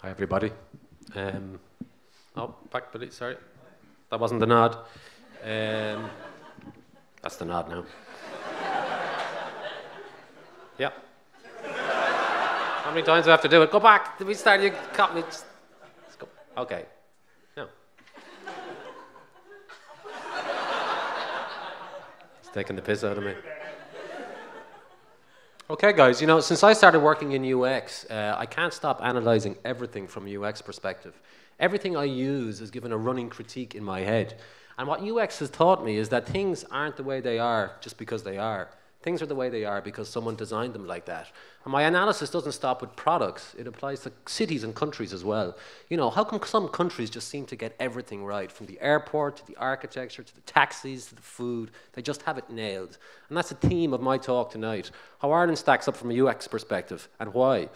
Hi, everybody. Oh, back, Billy, sorry. That wasn't the nod. That's the nod now. Yeah. How many times do I have to do it? Go back. Did we start? You caught me. Let's go. Okay. No. He's taking the piss out of me. Okay, guys, since I started working in UX, I can't stop analyzing everything from a UX perspective. Everything I use is given a running critique in my head. And what UX has taught me is that things aren't the way they are just because they are. Things are the way they are because someone designed them like that. And my analysis doesn't stop with products. It applies to cities and countries as well. How come some countries just seem to get everything right, from the airport to the architecture to the taxis to the food? They just have it nailed. And that's the theme of my talk tonight, how Ireland stacks up from a UX perspective and why.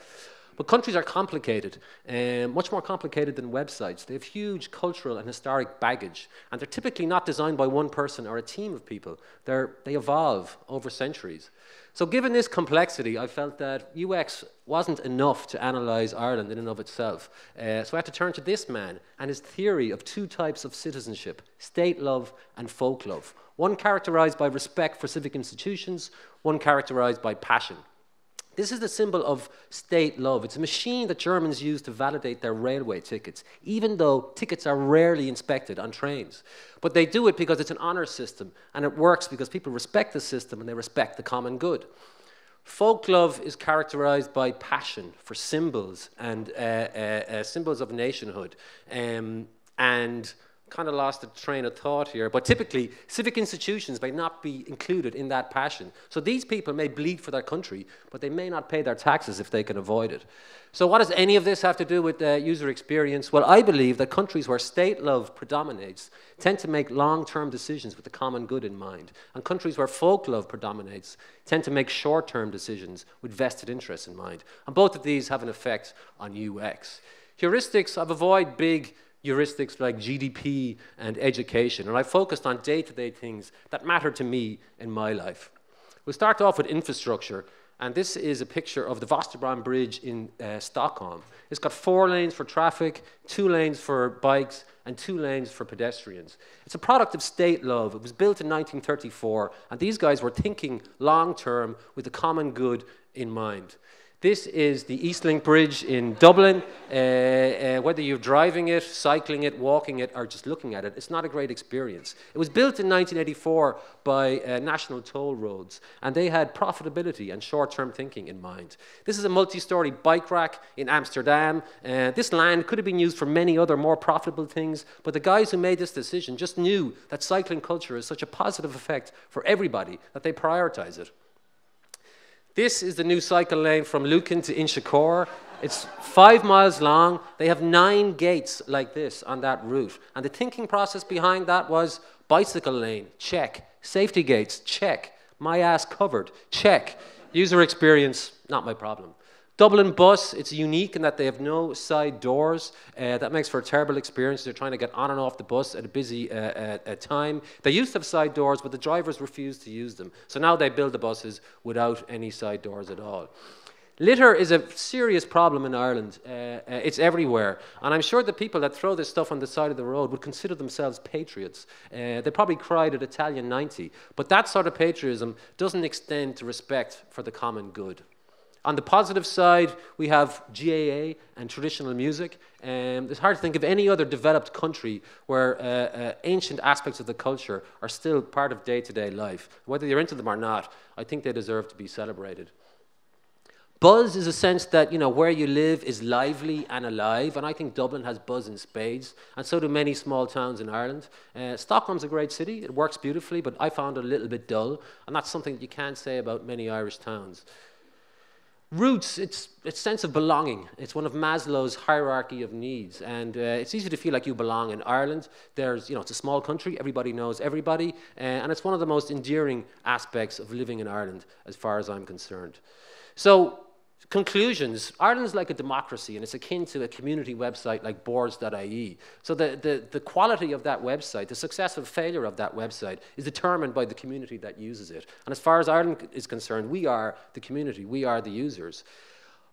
But countries are complicated, much more complicated than websites. They have huge cultural and historic baggage, and they're typically not designed by one person or a team of people. They evolve over centuries. So given this complexity, I felt that UX wasn't enough to analyze Ireland in and of itself. So I had to turn to this man and his theory of two types of citizenship, state love and folk love. One characterized by respect for civic institutions, one characterized by passion. This is the symbol of state love. It's a machine that Germans use to validate their railway tickets, even though tickets are rarely inspected on trains. But they do it because it's an honor system, and it works because people respect the system and they respect the common good. Folk love is characterized by passion for symbols and symbols of nationhood. And kind of lost the train of thought here, but typically civic institutions may not be included in that passion. So these people may bleed for their country, but they may not pay their taxes if they can avoid it. So what does any of this have to do with user experience? Well, I believe that countries where state love predominates tend to make long-term decisions with the common good in mind, and countries where folk love predominates tend to make short-term decisions with vested interests in mind. And both of these have an effect on UX. Heuristics, I've avoided big heuristics like GDP and education, and I focused on day-to-day things that matter to me in my life. We'll start off with infrastructure, and this is a picture of the Västerbron Bridge in Stockholm. It's got 4 lanes for traffic, 2 lanes for bikes, and 2 lanes for pedestrians. It's a product of state love. It was built in 1934, and these guys were thinking long-term with the common good in mind. This is the Eastlink Bridge in Dublin. Whether you're driving it, cycling it, walking it, or just looking at it, it's not a great experience. It was built in 1984 by National Toll Roads, and they had profitability and short-term thinking in mind. This is a multi-story bike rack in Amsterdam. This land could have been used for many other more profitable things, but the guys who made this decision just knew that cycling culture is such a positive effect for everybody that they prioritize it. This is the new cycle lane from Lucan to Inchicore. It's 5 miles long. They have 9 gates like this on that route. And the thinking process behind that was bicycle lane, check. Safety gates, check. My ass covered, check. User experience, not my problem. Dublin bus, it's unique in that they have no side doors. That makes for a terrible experience. They're trying to get on and off the bus at a busy time. They used to have side doors, but the drivers refused to use them. So now they build the buses without any side doors at all. Litter is a serious problem in Ireland. It's everywhere. And I'm sure the people that throw this stuff on the side of the road would consider themselves patriots. They probably cried at Italian 90. But that sort of patriotism doesn't extend to respect for the common good. On the positive side, we have GAA and traditional music. It's hard to think of any other developed country where ancient aspects of the culture are still part of day-to-day life. Whether you're into them or not, I think they deserve to be celebrated. Buzz is a sense that, where you live is lively and alive, and I think Dublin has buzz in spades, and so do many small towns in Ireland. Stockholm's a great city. It works beautifully, but I found it a little bit dull, and that's something that you can't say about many Irish towns. Roots, it's sense of belonging. It's one of Maslow's hierarchy of needs, and it's easy to feel like you belong in Ireland. It's a small country, everybody knows everybody, and it's one of the most endearing aspects of living in Ireland, as far as I'm concerned. So, conclusions. Ireland's like a democracy, and it's akin to a community website like boards.ie. So the quality of that website, the success or failure of that website is determined by the community that uses it. And as far as Ireland is concerned, we are the community, we are the users.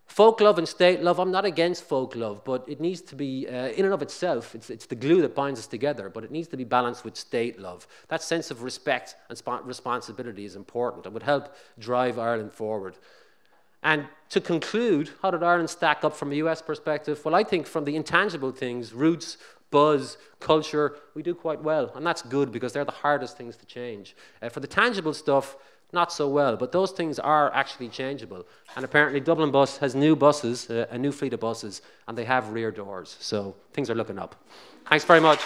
Folk love and state love, I'm not against folk love, but it needs to be, in and of itself, it's the glue that binds us together, but it needs to be balanced with state love. That sense of respect and responsibility is important and would help drive Ireland forward. And to conclude, how did Ireland stack up from a US perspective? Well, I think from the intangible things, roots, buzz, culture, we do quite well. And that's good because they're the hardest things to change. For the tangible stuff, not so well, but those things are actually changeable. And apparently Dublin Bus has new buses, a new fleet of buses, and they have rear doors. So things are looking up. Thanks very much.